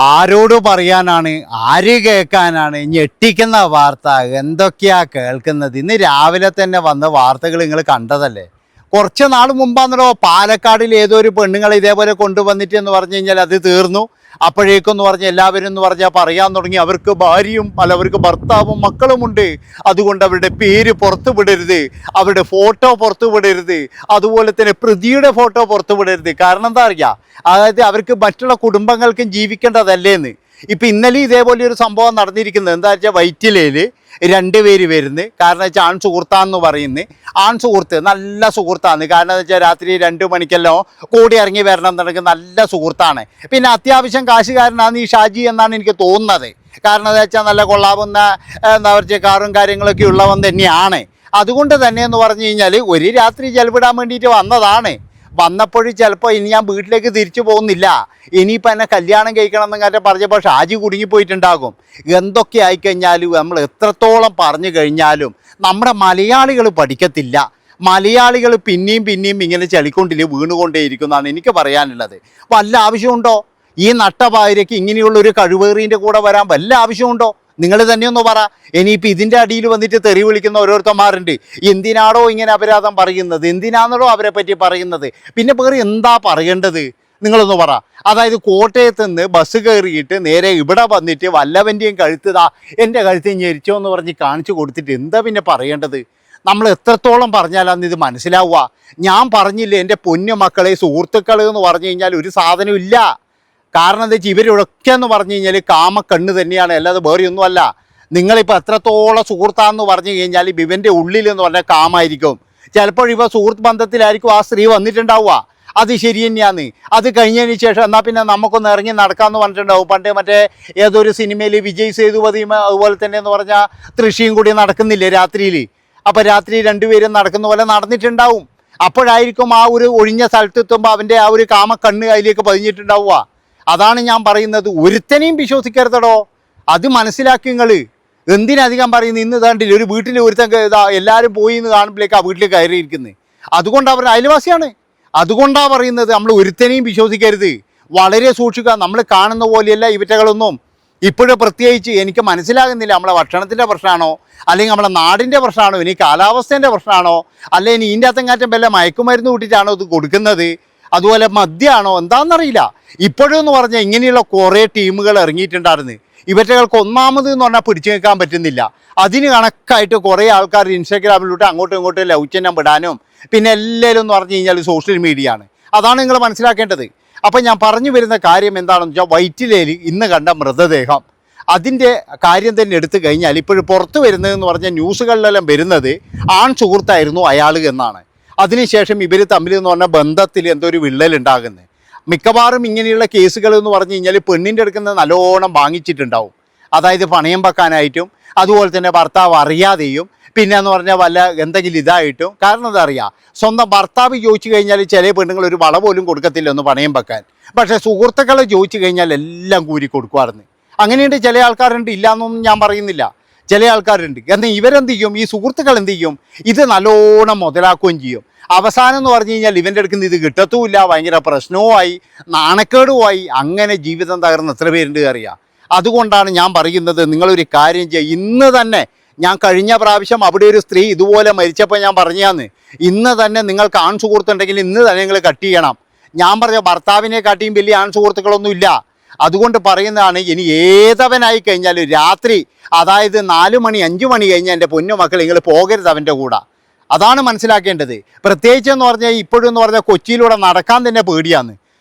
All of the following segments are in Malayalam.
ആരോട് പറയാനാണ്, ആര് കേൾക്കാനാണ്? ഞെട്ടിക്കുന്ന വാർത്ത എന്തൊക്കെയാ കേൾക്കുന്നത്? ഇന്ന് രാവിലെ തന്നെ വന്ന വാർത്തകൾ നിങ്ങൾ കണ്ടതല്ലേ? കുറച്ച് നാൾ മുമ്പാന്നല്ലോ പാലക്കാടിൽ ഏതോ ഒരു പെണ്ണുങ്ങൾ ഇതേപോലെ കൊണ്ടുവന്നിട്ട് എന്ന് പറഞ്ഞു കഴിഞ്ഞാൽ അത് തീർന്നു. അപ്പോഴേക്കെന്ന് പറഞ്ഞ് എല്ലാവരും എന്ന് പറഞ്ഞാൽ പറയാൻ തുടങ്ങി അവർക്ക് ഭാര്യയും അവർക്ക് ഭർത്താവും മക്കളുമുണ്ട്, അതുകൊണ്ട് അവരുടെ പേര് പുറത്തു വിടരുത്, അവരുടെ ഫോട്ടോ പുറത്തു വിടരുത്, അതുപോലെ തന്നെ പ്രതിയുടെ ഫോട്ടോ പുറത്തു വിടരുത്. കാരണം എന്താ അറിയാ, അതായത് അവർക്ക് മറ്റുള്ള കുടുംബങ്ങൾക്കും ജീവിക്കേണ്ടതല്ലേന്ന്. ഇപ്പം ഇന്നലെ ഇതേപോലെ ഒരു സംഭവം നടന്നിരിക്കുന്നത് എന്താ വെച്ചാൽ വൈറ്റിലയിൽ രണ്ടുപേര് വരുന്നത്. കാരണം വെച്ചാൽ ആൺ സുഹൃത്താന്ന് പറയുന്നത്, ആൺ സുഹൃത്ത് നല്ല സുഹൃത്താണ്. കാരണം എന്ന് വെച്ചാൽ രാത്രി 2 മണിക്കെല്ലാം കൂടി ഇറങ്ങി വരണം എന്നുണ്ടെങ്കിൽ നല്ല സുഹൃത്താണ്. പിന്നെ അത്യാവശ്യം കാശുകാരനാണ് ഈ ഷാജി എന്നാണ് എനിക്ക് തോന്നുന്നത്. കാരണം എന്താ വെച്ചാൽ നല്ല കൊള്ളാവുന്ന എന്താ പറയുക കാറും കാര്യങ്ങളൊക്കെ ഉള്ളവൻ തന്നെയാണ്. അതുകൊണ്ട് തന്നെ എന്ന് പറഞ്ഞു കഴിഞ്ഞാൽ ഒരു രാത്രി ചെലവിടാൻ വേണ്ടിയിട്ട് വന്നതാണ്. വന്നപ്പോഴും ചിലപ്പോൾ ഇനി ഞാൻ വീട്ടിലേക്ക് തിരിച്ചു പോകുന്നില്ല, ഇനിയിപ്പോൾ എന്നെ കല്യാണം കഴിക്കണം എന്നങ്ങനെ പറഞ്ഞപ്പോൾ ഷാജി കുടുങ്ങിപ്പോയിട്ടുണ്ടാകും. എന്തൊക്കെ ആയിക്കഴിഞ്ഞാലും നമ്മൾ എത്രത്തോളം പറഞ്ഞു കഴിഞ്ഞാലും നമ്മുടെ മലയാളികൾ പഠിക്കത്തില്ല. മലയാളികൾ പിന്നെയും പിന്നെയും ഇങ്ങനെ ചളിക്കൊണ്ടില്ല വീണുകൊണ്ടേയിരിക്കുന്നതാണ് എനിക്ക് പറയാനുള്ളത്. വല്ല ആവശ്യമുണ്ടോ ഈ നട്ടപായരയ്ക്ക് ഇങ്ങനെയുള്ളൊരു കഴിവേറീൻ്റെ കൂടെ വരാൻ? വല്ല ആവശ്യമുണ്ടോ? നിങ്ങൾ തന്നെയൊന്ന് പറ. ഇനിയിപ്പോൾ ഇതിൻ്റെ അടിയിൽ വന്നിട്ട് തെറി വിളിക്കുന്ന ഓരോരുത്തന്മാരുണ്ട്. എന്തിനാണോ ഇങ്ങനെ അപരാധം പറയുന്നത്? എന്തിനാണല്ലോ അവരെ പറ്റി പറയുന്നത്? പിന്നെ വേറെ എന്താ പറയേണ്ടത്? നിങ്ങളൊന്ന് പറ. അതായത് കോട്ടയത്ത് നിന്ന് ബസ് കയറിയിട്ട് നേരെ ഇവിടെ വന്നിട്ട് വല്ലവൻ്റെയും കഴുത്തതാ എൻ്റെ കഴുത്ത് ഞെരിച്ചോ എന്ന് പറഞ്ഞ് കാണിച്ചു കൊടുത്തിട്ട് എന്താ പിന്നെ പറയേണ്ടത്? നമ്മൾ എത്രത്തോളം പറഞ്ഞാലാണ് ഇത് മനസ്സിലാവുക? ഞാൻ പറഞ്ഞില്ലേ എൻ്റെ പൊന്നു മക്കളെ, സുഹൃത്തുക്കൾ എന്ന് പറഞ്ഞു കഴിഞ്ഞാൽ ഒരു സാധനം ഇല്ല. കാരണം എന്താ വെച്ചാൽ ഇവരൊക്കെ എന്ന് പറഞ്ഞു കഴിഞ്ഞാൽ കാമക്കണ്ണ് തന്നെയാണ്, അല്ലാതെ വേറെയൊന്നും അല്ല. നിങ്ങളിപ്പോൾ എത്രത്തോളം സുഹൃത്താന്ന് പറഞ്ഞു കഴിഞ്ഞാൽ ഇവൻ്റെ ഉള്ളിലെന്ന് പറഞ്ഞാൽ കാമായിരിക്കും. ചിലപ്പോൾ ഇവ സുഹൃത്ത് ബന്ധത്തിലായിരിക്കും ആ സ്ത്രീ വന്നിട്ടുണ്ടാവുക. അത് ശരി തന്നെയാണ്. അത് കഴിഞ്ഞതിന് ശേഷം എന്നാൽ പിന്നെ നമുക്കൊന്ന് ഇറങ്ങി നടക്കാമെന്ന് പറഞ്ഞിട്ടുണ്ടാവും. പണ്ട് മറ്റേ ഏതൊരു സിനിമയിൽ വിജയ് സേതുപതിയും അതുപോലെ തന്നെ എന്ന് പറഞ്ഞാൽ തൃശ്ശിയും കൂടി നടക്കുന്നില്ലേ രാത്രിയിൽ? അപ്പോൾ രാത്രി രണ്ടുപേരും നടക്കുന്ന പോലെ നടന്നിട്ടുണ്ടാവും. അപ്പോഴായിരിക്കും ആ ഒരു ഒഴിഞ്ഞ സ്ഥലത്തെത്തുമ്പോൾ അവൻ്റെ ആ ഒരു കാമക്കണ്ണ് അതിലേക്ക് പതിഞ്ഞിട്ടുണ്ടാവുക. അതാണ് ഞാൻ പറയുന്നത്. ഒരുത്തനെയും വിശ്വസിക്കരുതടോ, അത് മനസ്സിലാക്കി നിങ്ങൾ. എന്തിനധികം പറയുന്നത്? ഇന്ന് താണ്ടില്ല ഒരു വീട്ടിൽ ഒരുത്തൻ എല്ലാവരും പോയി എന്ന് കാണുമ്പോഴേക്ക് ആ വീട്ടിൽ കയറിയിരിക്കുന്നത്. അതുകൊണ്ട് അവർ അയൽവാസിയാണ്. അതുകൊണ്ടാണ് പറയുന്നത് നമ്മൾ ഒരുത്തനെയും വിശ്വസിക്കരുത്, വളരെ സൂക്ഷിക്കുക. നമ്മൾ കാണുന്ന പോലെയല്ല ഇവറ്റകളൊന്നും. ഇപ്പോഴും പ്രത്യേകിച്ച് എനിക്ക് മനസ്സിലാകുന്നില്ല, നമ്മളെ ഭക്ഷണത്തിൻ്റെ പ്രശ്നമാണോ, അല്ലെങ്കിൽ നമ്മളെ നാടിൻ്റെ പ്രശ്നമാണോ, ഇനി കാലാവസ്ഥേൻ്റെ പ്രശ്നമാണോ, അല്ലെങ്കിൽ ഇനി ഇതിൻ്റെ അകത്തെങ്ങാറ്റം വല്ല മയക്കുമരുന്ന് കൂട്ടിയിട്ടാണോ ഇത് കൊടുക്കുന്നത്, അതുപോലെ മദ്യമാണോ, എന്താണെന്നറിയില്ല. ഇപ്പോഴും എന്ന് പറഞ്ഞാൽ ഇങ്ങനെയുള്ള കുറേ ടീമുകൾ ഇറങ്ങിയിട്ടുണ്ടായിരുന്നു. ഇവറ്റകൾക്ക് ഒന്നാമത് എന്ന് പറഞ്ഞാൽ പിടിച്ചു നിൽക്കാൻ പറ്റുന്നില്ല. അതിന് കണക്കായിട്ട് കുറേ ആൾക്കാർ ഇൻസ്റ്റാഗ്രാമിലൂടെ അങ്ങോട്ടും ഇങ്ങോട്ടും ലൗചന്യം വിടാനും പിന്നെ എല്ലാവരും എന്ന് പറഞ്ഞു കഴിഞ്ഞാൽ സോഷ്യൽ മീഡിയ ആണ്. അതാണ് നിങ്ങൾ മനസ്സിലാക്കേണ്ടത്. അപ്പം ഞാൻ പറഞ്ഞു വരുന്ന കാര്യം എന്താണെന്ന് വെച്ചാൽ വൈറ്റിലയിൽ ഇന്ന് കണ്ട മൃതദേഹം, അതിൻ്റെ കാര്യം തന്നെ എടുത്തു കഴിഞ്ഞാൽ ഇപ്പോഴും പുറത്ത് വരുന്നതെന്ന് പറഞ്ഞാൽ ന്യൂസുകളിലെല്ലാം വരുന്നത് ആൺ സുഹൃത്തായിരുന്നു അയാൾ എന്നാണ്. അതിനുശേഷം ഇവർ തമ്മിൽ എന്ന് പറഞ്ഞാൽ ബന്ധത്തിൽ എന്തോ ഒരു വിള്ളലുണ്ടാകുന്നത്. മിക്കവാറും ഇങ്ങനെയുള്ള കേസുകൾ എന്ന് പറഞ്ഞു കഴിഞ്ഞാൽ പെണ്ണിൻ്റെ അടുക്കുന്ന നല്ലോണം വാങ്ങിച്ചിട്ടുണ്ടാവും. അതായത് പണയം വെക്കാനായിട്ടും അതുപോലെ തന്നെ ഭർത്താവ് അറിയാതെയും പിന്നെ എന്ന് പറഞ്ഞാൽ വല്ല എന്തെങ്കിലും ഇതായിട്ടും. കാരണം എന്താ അറിയുക, സ്വന്തം ഭർത്താവ് ചോദിച്ചു കഴിഞ്ഞാൽ ചില പെണ്ണുങ്ങൾ ഒരു വള പോലും കൊടുക്കത്തില്ല ഒന്ന് പണയം വെക്കാൻ. പക്ഷേ സുഹൃത്തുക്കളെ ചോദിച്ചു കഴിഞ്ഞാൽ എല്ലാം കൂരി കൊടുക്കുമായിരുന്നു. അങ്ങനെയുണ്ട് ചില ആൾക്കാരുണ്ട്, ഇല്ലയെന്നൊന്നും ഞാൻ പറയുന്നില്ല. ചില ആൾക്കാരുണ്ട്. എന്നാൽ ഇവരെന്ത് ചെയ്യും, ഈ സുഹൃത്തുക്കൾ എന്ത് ചെയ്യും, ഇത് നല്ലോണം മുതലാക്കുകയും ചെയ്യും. അവസാനം എന്ന് പറഞ്ഞു കഴിഞ്ഞാൽ ഇവൻ്റെ അടുക്കുന്ന ഇത് കിട്ടത്തുമില്ല, ഭയങ്കര പ്രശ്നവുമായി നാണക്കേടുമായി, അങ്ങനെ ജീവിതം തകർന്ന് എത്ര പേരുണ്ട് അറിയാം. അതുകൊണ്ടാണ് ഞാൻ പറയുന്നത്, നിങ്ങളൊരു കാര്യം ചെയ്യുക. ഇന്ന് തന്നെ, ഞാൻ കഴിഞ്ഞ പ്രാവശ്യം അവിടെ ഒരു സ്ത്രീ ഇതുപോലെ മരിച്ചപ്പോൾ ഞാൻ പറഞ്ഞാന്ന്, ഇന്ന് തന്നെ നിങ്ങൾക്ക് ആൺ സുഹൃത്തുണ്ടെങ്കിൽ ഇന്ന് തന്നെ നിങ്ങൾ കട്ട് ചെയ്യണം. ഞാൻ പറഞ്ഞ ഭർത്താവിനെ കാട്ടിയും വലിയ ആൺ സുഹൃത്തുക്കളൊന്നും ഇല്ല. അതുകൊണ്ട് പറയുന്നതാണ്, ഇനി ഏതവനായി കഴിഞ്ഞാൽ രാത്രി അതായത് 4 മണി 5 മണി കഴിഞ്ഞാൽ എൻ്റെ പൊന്നു മക്കൾ നിങ്ങൾ പോകരുത് അവൻ്റെ കൂടെ. അതാണ് മനസ്സിലാക്കേണ്ടത്. പ്രത്യേകിച്ചെന്ന് പറഞ്ഞാൽ ഇപ്പോഴും എന്ന് പറഞ്ഞാൽ കൊച്ചിയിലൂടെ നടക്കാൻ തന്നെ പേടിയാന്ന്.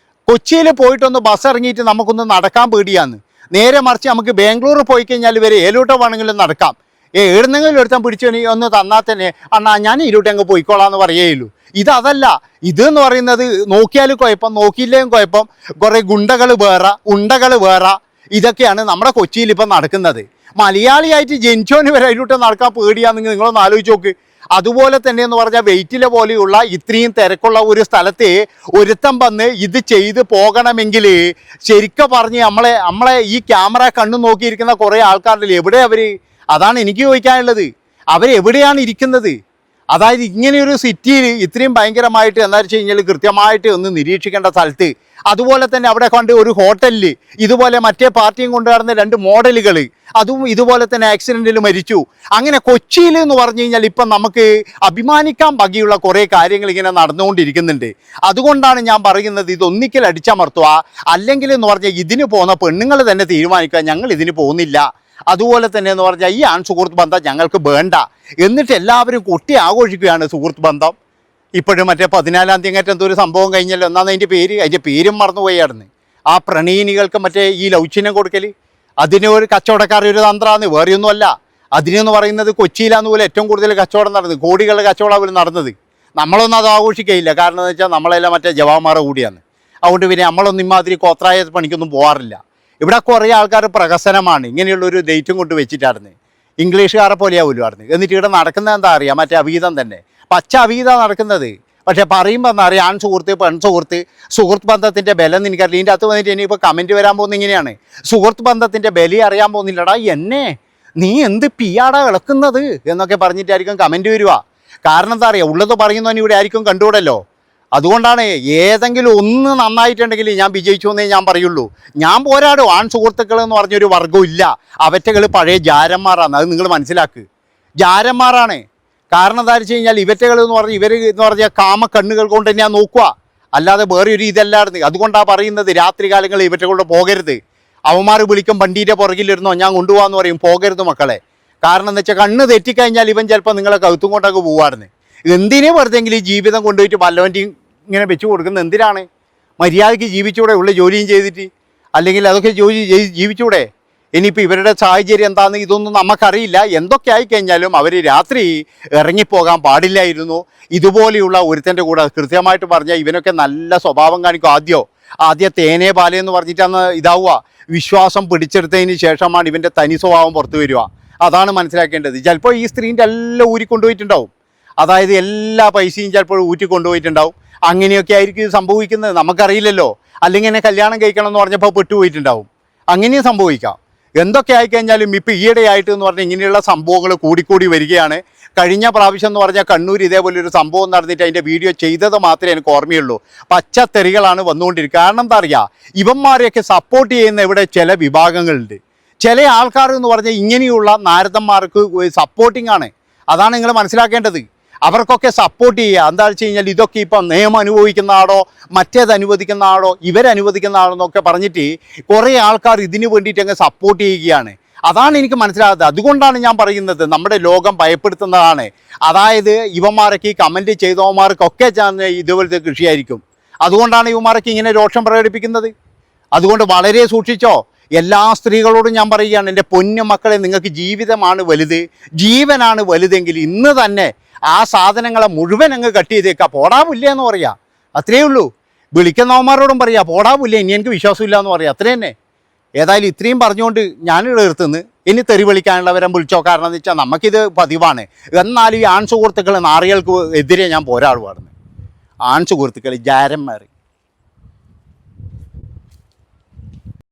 കൊച്ചിയിൽ പോയിട്ടൊന്ന് ബസ് ഇറങ്ങിയിട്ട് നമുക്കൊന്ന് നടക്കാൻ പേടിയാന്ന്. നേരെ മറിച്ച് നമുക്ക് ബാംഗ്ലൂർ പോയി കഴിഞ്ഞാൽ ഇവരെ ഏലൂട്ട വേണമെങ്കിലും നടക്കാം. എവിടുന്നെങ്കിലും ഒരുത്തം പിടിച്ചു ഒന്ന് തന്നാൽ തന്നെ അണ്ണാ ഞാൻ ഇരുട്ട് അങ്ങ് പോയിക്കോളാം എന്ന് പറയുകയുള്ളൂ. ഇതല്ല. ഇതെന്ന് പറയുന്നത് നോക്കിയാലും കുഴപ്പം, നോക്കിയില്ലേലും കുഴപ്പം, കുറേ ഗുണ്ടകൾ വേറെ, ഉണ്ടകൾ വേറെ, ഇതൊക്കെയാണ് നമ്മുടെ കൊച്ചിയിൽ ഇപ്പം നടക്കുന്നത്. മലയാളിയായിട്ട് ജനിച്ചോന് വരെ അതിലൂട്ട് നടക്കാൻ പേടിയാണെങ്കിൽ നിങ്ങളൊന്ന് ആലോചിച്ച് നോക്ക്. അതുപോലെ തന്നെ എന്ന് പറഞ്ഞാൽ വെയിറ്റിലെ പോലെയുള്ള ഇത്രയും തിരക്കുള്ള ഒരു സ്ഥലത്ത് ഒരുത്തം വന്ന് ഇത് ചെയ്ത് പോകണമെങ്കിൽ ശരിക്കും പറഞ്ഞ് നമ്മളെ ഈ ക്യാമറ കണ്ണു നോക്കിയിരിക്കുന്ന കുറേ ആൾക്കാരിൽ എവിടെ അവർ? അതാണ് എനിക്ക് ചോദിക്കാനുള്ളത്. അവരെവിടെയാണ് ഇരിക്കുന്നത്? അതായത് ഇങ്ങനെയൊരു സിറ്റിയിൽ ഇത്രയും ഭയങ്കരമായിട്ട് എന്താ വെച്ച് കഴിഞ്ഞാൽ കൃത്യമായിട്ട് ഒന്ന് നിരീക്ഷിക്കേണ്ട സ്ഥലത്ത്, അതുപോലെ തന്നെ അവിടെ കണ്ട് ഒരു ഹോട്ടലിൽ ഇതുപോലെ മറ്റേ പാർട്ടിയും കൊണ്ടുവരുന്ന 2 മോഡലുകൾ അതും ഇതുപോലെ തന്നെ ആക്സിഡൻറ്റിൽ മരിച്ചു. അങ്ങനെ കൊച്ചിയിൽ എന്ന് പറഞ്ഞു കഴിഞ്ഞാൽ ഇപ്പം നമുക്ക് അഭിമാനിക്കാൻ വകയുള്ള കുറേ കാര്യങ്ങൾ ഇങ്ങനെ നടന്നുകൊണ്ടിരിക്കുന്നുണ്ട്. അതുകൊണ്ടാണ് ഞാൻ പറയുന്നത് ഇതൊന്നിക്കൽ അടിച്ചമർത്തുക, അല്ലെങ്കിൽ എന്ന് പറഞ്ഞാൽ ഇതിന് പോകുന്ന പെണ്ണുങ്ങൾ തന്നെ തീരുമാനിക്കുക ഞങ്ങൾ ഇതിന് പോകുന്നില്ല, അതുപോലെ തന്നെ എന്ന് പറഞ്ഞാൽ ഈ സുഹൃത്ത് ബന്ധം ഞങ്ങൾക്ക് വേണ്ട, എന്നിട്ട് എല്ലാവരും കൊട്ടി ആഘോഷിക്കുകയാണ് സുഹൃത്ത് ബന്ധം. ഇപ്പോഴും മറ്റേ 14-ാം തീയതി എന്തോ ഒരു സംഭവം കഴിഞ്ഞല്ലോ, എന്നാന്ന് അതിൻ്റെ പേരും മറന്നുപോയായിരുന്നു. ആ പ്രണയിനികൾക്ക് മറ്റേ ഈ ലൗച്ചിനം കൊടുക്കൽ, അതിന് ഒരു കച്ചവടക്കാർ ഒരു തന്ത്രമാണ്, വേറെയൊന്നുമല്ല. അതിനെന്ന് പറയുന്നത് കൊച്ചിയിലാന്ന് പോലെ ഏറ്റവും കൂടുതൽ കച്ചവടം നടന്നത്, കോടികളുടെ കച്ചവടം അവർ നടന്നത്. നമ്മളൊന്നും അത് ആഘോഷിക്കുകയില്ല, കാരണം എന്ന് വെച്ചാൽ നമ്മളെല്ലാം മറ്റേ ജവാന്മാരെ കൂടിയാണ്. അതുകൊണ്ട് പിന്നെ നമ്മളൊന്നും ഇമാതിരി കോത്രായ പണിക്കൊന്നും പോകാറില്ല. ഇവിടെ കുറേ ആൾക്കാർ പ്രഹസനമാണ് ഇങ്ങനെയുള്ളൊരു ഡേറ്റും കൊണ്ട് വെച്ചിട്ടായിരുന്നു, ഇംഗ്ലീഷുകാരെ പോലെയാവുമല്ലോ. എന്നിട്ട് ഇവിടെ നടക്കുന്നത് എന്താ അറിയാം, മറ്റേ അവീതം തന്നെ, പച്ച അവീതം നടക്കുന്നത്. പക്ഷെ പറയുമ്പോൾ എന്താ അറിയാം, സുഹൃത്ത് സുഹൃത്ത് ബന്ധത്തിൻ്റെ ബലം എനിക്കറിയില്ല. ഇതിൻ്റെ അകത്ത് വന്നിട്ട് ഇനിയിപ്പോൾ കമൻറ്റ് വരാൻ പോകുന്ന ഇങ്ങനെയാണ്, സുഹൃത്ത് ബന്ധത്തിൻ്റെ ബലം അറിയാൻ പോകുന്നില്ലടാ എന്നെ, നീ എന്ത് പിയാടാ ഇളക്കുന്നത് എന്നൊക്കെ പറഞ്ഞിട്ടായിരിക്കും കമൻറ്റ് വരിക. കാരണം എന്താ അറിയാം, ഉള്ളത് പറയുന്നവന് ഇവിടെ ആയിരിക്കും കണ്ടുകൂടല്ലോ. അതുകൊണ്ടാണ് ഏതെങ്കിലും ഒന്ന് നന്നായിട്ടുണ്ടെങ്കിൽ ഞാൻ വിജയിച്ചു എന്നേ ഞാൻ പറയുള്ളൂ. ഞാൻ പോരാടും. സുഹൃത്തുക്കൾ എന്ന് പറഞ്ഞൊരു വർഗ്ഗവും ഇല്ല, അവറ്റകൾ പഴയ ജാരന്മാരാണ്, അത് നിങ്ങൾ മനസ്സിലാക്ക്. ജാരന്മാരാണ്. കാരണം എന്താ വെച്ച് കഴിഞ്ഞാൽ ഇവറ്റകൾ എന്ന് പറഞ്ഞാൽ ഇവർ എന്ന് പറഞ്ഞാൽ കാമക്കണ്ണുകൾ കൊണ്ട് തന്നെയാണ് നോക്കുക, അല്ലാതെ വേറെ ഒരു ഇതല്ലായിരുന്നു. അതുകൊണ്ടാണ് പറയുന്നത് രാത്രി കാലങ്ങളിൽ ഇവറ്റകളുടെ പോകരുത്. അവന്മാർ വിളിക്കും വണ്ടീൻ്റെ പുറകിലിരുന്നോ ഞാൻ കൊണ്ടുപോകാമെന്ന് പറയും, പോകരുത് മക്കളെ. കാരണം എന്ന് വെച്ചാൽ കണ്ണ് തെറ്റിക്കഴിഞ്ഞാൽ ഇവൻ ചിലപ്പോൾ നിങ്ങളെ കഴുത്തും കൊണ്ടൊക്കെ പോവാറുണ്ട്. എന്തിനു വെറുതെങ്കിലും ഈ ജീവിതം കൊണ്ടുപോയിട്ട് വല്ലവൻ്റെയും ഇങ്ങനെ വെച്ച് കൊടുക്കുന്നത് എന്തിനാണ്? മര്യാദയ്ക്ക് ജീവിച്ചൂടെ, ഉള്ള ജോലിയും ചെയ്തിട്ട്, അല്ലെങ്കിൽ അതൊക്കെ ജീവിച്ചൂടെ? ഇനിയിപ്പോൾ ഇവരുടെ സാഹചര്യം എന്താണെന്ന് ഇതൊന്നും നമുക്കറിയില്ല. എന്തൊക്കെ ആയിക്കഴിഞ്ഞാലും അവർ രാത്രി ഇറങ്ങിപ്പോകാൻ പാടില്ലായിരുന്നു. ഇതുപോലെയുള്ള ഒരുത്തൻ്റെ കൂടെ കൃത്യമായിട്ട് പറഞ്ഞാൽ ഇവനൊക്കെ നല്ല സ്വഭാവം കാണിക്കും. ആദ്യം തേനേ പാലയെന്ന് പറഞ്ഞിട്ടാണ് ഇതാവുക. വിശ്വാസം പിടിച്ചെടുത്തതിന് ശേഷമാണ് ഇവൻ്റെ തനി സ്വഭാവം പുറത്തു വരിക. അതാണ് മനസ്സിലാക്കേണ്ടത്. ചിലപ്പോൾ ഈ സ്ത്രീൻ്റെ എല്ലാം ഊരിക്കൊണ്ടുപോയിട്ടുണ്ടാവും, അതായത് എല്ലാ പൈസയും ചിലപ്പോൾ ഊറ്റിക്കൊണ്ടുപോയിട്ടുണ്ടാവും. അങ്ങനെയൊക്കെ ആയിരിക്കും ഇത് സംഭവിക്കുന്നത്, നമുക്കറിയില്ലല്ലോ. അല്ലെങ്കിൽ എന്നെ കല്യാണം കഴിക്കണം എന്ന് പറഞ്ഞപ്പോൾ പെട്ടുപോയിട്ടുണ്ടാവും, അങ്ങനെയും സംഭവിക്കാം. എന്തൊക്കെ ആയിക്കഴിഞ്ഞാലും ഇപ്പോൾ ഈയിടെയായിട്ട് എന്ന് പറഞ്ഞാൽ ഇങ്ങനെയുള്ള സംഭവങ്ങൾ കൂടിക്കൂടി വരികയാണ്. കഴിഞ്ഞ പ്രാവശ്യം എന്ന് പറഞ്ഞാൽ കണ്ണൂർ ഇതേപോലെ ഒരു സംഭവം നടന്നിട്ട് അതിൻ്റെ വീഡിയോ ചെയ്തത് മാത്രമേ എനിക്ക് ഓർമ്മയുള്ളൂ. പച്ചത്തെറികളാണ് വന്നുകൊണ്ടിരിക്കുക. കാരണം എന്താ അറിയുക, ഇവന്മാരെയൊക്കെ സപ്പോർട്ട് ചെയ്യുന്ന ഇവിടെ ചില വിഭാഗങ്ങളുണ്ട്. ചില ആൾക്കാർ എന്ന് പറഞ്ഞാൽ ഇങ്ങനെയുള്ള നാരദന്മാർക്ക് സപ്പോർട്ടിംഗ് ആണ്. അതാണ് നിങ്ങൾ മനസ്സിലാക്കേണ്ടത്. അവർക്കൊക്കെ സപ്പോർട്ട് ചെയ്യുക. എന്താ വെച്ച് കഴിഞ്ഞാൽ ഇതൊക്കെ ഇപ്പം നിയമം അനുഭവിക്കുന്ന ആളോ മറ്റേത് അനുവദിക്കുന്ന ആളോ ഇവരനുവദിക്കുന്ന ആളോ എന്നൊക്കെ പറഞ്ഞിട്ട് കുറേ ആൾക്കാർ ഇതിനു വേണ്ടിയിട്ട് അങ്ങ് സപ്പോർട്ട് ചെയ്യുകയാണ്. അതാണ് എനിക്ക് മനസ്സിലാകാത്തത്. അതുകൊണ്ടാണ് ഞാൻ പറയുന്നത് നമ്മുടെ ലോകം ഭയപ്പെടുത്തുന്നതാണ്. അതായത് ഇവന്മാരൊക്കെ ഈ കമൻറ്റ് ചെയ്തവന്മാർക്കൊക്കെ ഇതുപോലത്തെ കൃഷിയായിരിക്കും. അതുകൊണ്ടാണ് ഇവന്മാരൊക്കെ ഇങ്ങനെ രോഷം പ്രകടിപ്പിക്കുന്നത്. അതുകൊണ്ട് വളരെ സൂക്ഷിച്ചോ. എല്ലാ സ്ത്രീകളോടും ഞാൻ പറയുകയാണ്, എൻ്റെ പൊന്നു മക്കളെ, നിങ്ങൾക്ക് ജീവിതമാണ് വലുത്, ജീവനാണ് വലുതെങ്കിൽ ഇന്ന് തന്നെ ആ സാധനങ്ങളെ മുഴുവൻ അങ്ങ് കട്ട് ചെയ്തേക്കുക. പോടാവില്ല എന്ന് പറയാം, അത്രയേ ഉള്ളൂ. വിളിക്കുന്നവന്മാരോടും പറയാം പോടാവില്ല, ഇനി എനിക്ക് വിശ്വാസമില്ല എന്ന് പറയാം, അത്രേ തന്നെ. ഏതായാലും ഇത്രയും പറഞ്ഞുകൊണ്ട് ഞാനിവിടെ നിർത്തുന്നു. ഇനി തെറി വിളിക്കാനുള്ളവരെ വിളിച്ചോ. കാരണം എന്ന് വെച്ചാൽ നമുക്കിത് പതിവാണ്. എന്നാലും ഈ സുഹൃത്തുക്കൾ നാറികൾക്ക് എതിരെ ഞാൻ പോരാടുവായിരുന്നു. സുഹൃത്തുക്കൾ ജാരന്മാർ.